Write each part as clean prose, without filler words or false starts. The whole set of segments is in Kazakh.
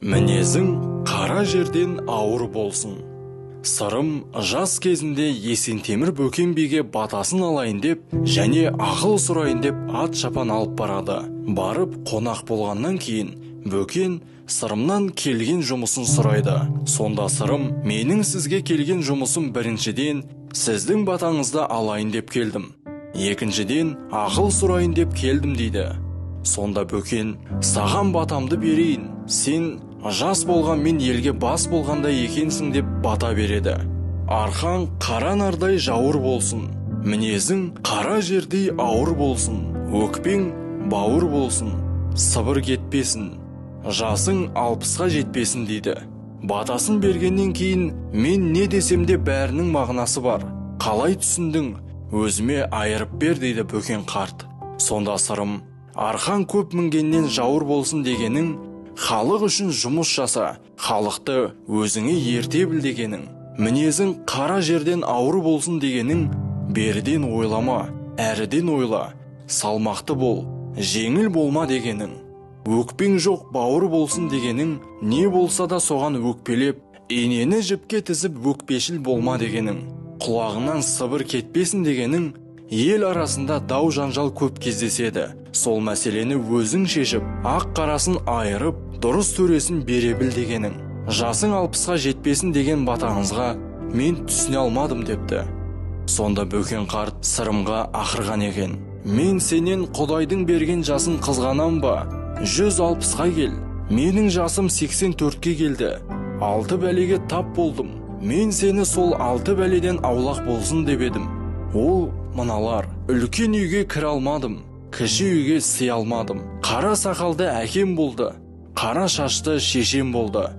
Мінезің қара жерден ауыр болсын. Сырым жас кезінде Есентемір Бөкен биге батасын алайын деп, және ақыл сұрайын деп ат шапан алып барады. Барып қонақ болғаннан кейін, Бөкен Сырымнан келген жұмысын сұрайды. Сонда Сырым: менің сізге келген жұмысым біріншіден, сіздің батаңызды алайын деп келдім. Екіншіден, ақыл сұрайын деп келдім дейді. Сонда Бөкен: саған батамды берейін, сен жас болған мен елге бас болғандай екенсің деп бата береді. Арқан қара нардай жауыр болсын, мінезің қара жердей ауыр болсын, өкпең бауыр болсын, сыбыр кетпесін, жасың 60-ға жетпесін дейді. Батасын бергеннен кейін мен не десем де бәрінің мағынасы бар. Қалай түсіндің, өзіме айырып бер дейді Бөкен қарт. Сонда Сырым: арқан көп мінгеннен жауыр болсын дегенің, халық үшін жұмыс жаса, халықты өзіңе ерте біл дегенің. Мінезің қара жерден ауыр болсын дегенің, беріден ойлама, әріден ойла, салмақты бол, жеңіл болма дегенің. Өкпең жоқ бауыр болсын дегенің, не болса да соған өкпелеп, енені жіпке тізіп өкпешіл болма дегенің. Құлағынан сыбыр кетпесін дегенің, ел арасында дау жанжал көп кездеседі. Сол мәселені өзің шешіп, ақ қарасын айырып, дұрыс төресін бере біл дегенің. Жасың 60-ға жетпесін деген батаңызға мен түсіне алмадым депті. Сонда Бөкен қарт Сырымға ақырған екен: мен сенен Құдайдың берген жасын қызғанам ба? 160-ға кел, менің жасым 84-ке келді. 6 бәлеге тап болдым, мен сені сол 6 бәледен аулақ болсын деп едім. Ол мыналар: үлкен үйге кіре алмадым, кіші үйге сый алмадым. Қара сақалды әкем болды, қара шашты шешем болды.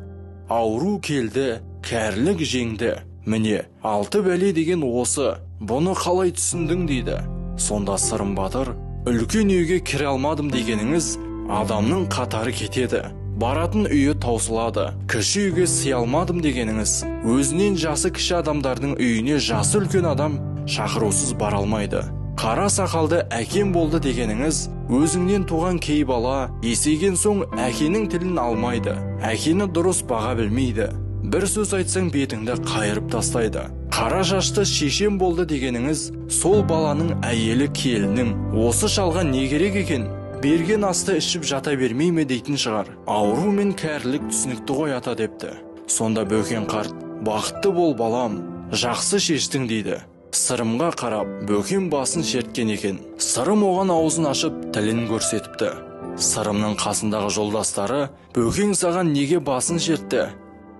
Ауру келді, кәрілік жеңді. Міне 6 бәле деген осы, бұны қалай түсіндің дейді. Сонда Сырым батыр: үлкен үйге кіре алмадым дегеніңіз, адамның қатары кетеді, баратын үйі таусылады. Кіші үйге сый алмадым дегеніңіз, өзінен жасы кіші адамдардың үйіне жасы үлкен адам шақырусыз бара алмайды. Қара сақалды әкем болды дегеніңіз, өзіңнен туған кей бала есейген соң әкенің тілін алмайды, әкені дұрыс баға білмейді. Бір сөз айтсаң бетіңді қайырып тастайды. Қара шашты шешем болды дегеніңіз, сол баланың әйелі келінің осы шалға не керек екен? Берген асты ішіп жата бермей ме дейтін шығар. Ауру мен кәрілік түсінікті ғой ата депті. Сонда Бөкен қарт: бақытты бол балам, жақсы шештің дейді. Сырымға қарап, Бөкен басын шерткен екен. Сырым оған аузын ашып, тілін көрсетіпті. Сырымның қасындағы жолдастары: Бөкен саған неге басын шертті?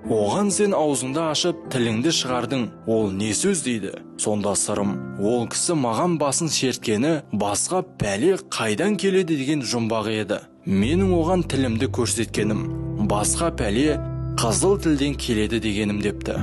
Оған сен аузыңды ашып, тіліңді шығардың, ол не сөз дейді. Сонда Сырым: ол кісі маған басын шерткені басқа пәле қайдан келеді деген жұмбақ еді. Менің оған тілімді көрсеткенім басқа пәле қызыл тілден келеді дегенім депті.